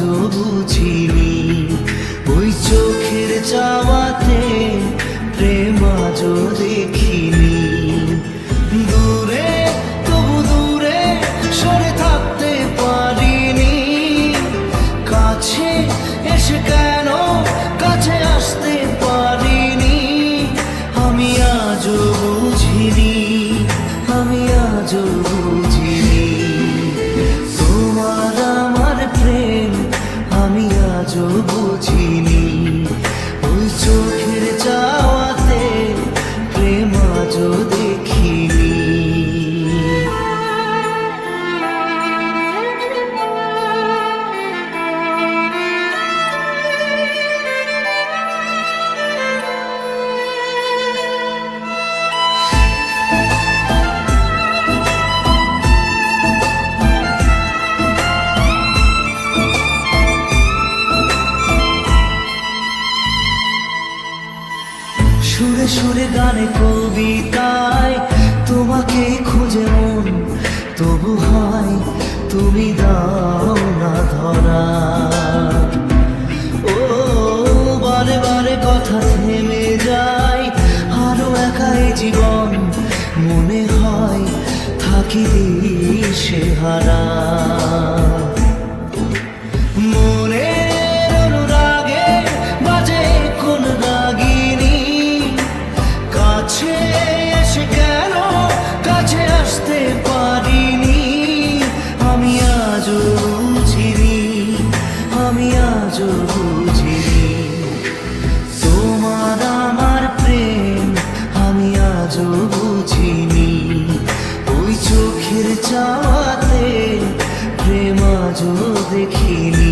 আজও বুঝিনি। ওই চোখের চাওয়াতে প্রেম আজও দেখিনি। দূরে তবু দূরে সরে থাকতে পারিনি। কাছে এসে কেন কাছে আসতে পারিনি। আমি আজও বুঝিনি, আমি আজও বুঝিনি। তোমার আমার প্রেম আমি আজও বুঝিনি। ওই চোখের চাওয়াতে প্রেম আজও দেখিনি। সুরে সুরে গানে কবিতায় তোমাকে খুঁজে মন, তবু হয় তুমি দাও না ধরা। ও বারে বারে কথা থেমে যায়, আরো একাই জীবন মনে হয় থাকি দিশে হারা। এসে কেন কাছে আসতে পারিনি। আমি আজও বুঝিনি, আমি আজও বুঝিনি। তোমার আমার প্রেম আমি আজও বুঝিনি। ওই চোখের চাওয়াতে প্রেম আজও দেখিনি।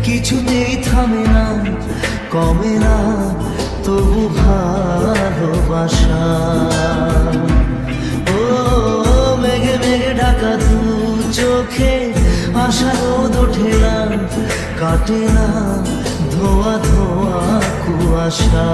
কিছুতেই থামে না, কমে না তবু ভালোবাসা। ও মেঘে মেঘে ঢাকা দু চোখে আশা রোদ ওঠে না, কাটে না ধোয়া ধোয়া কুয়াশা।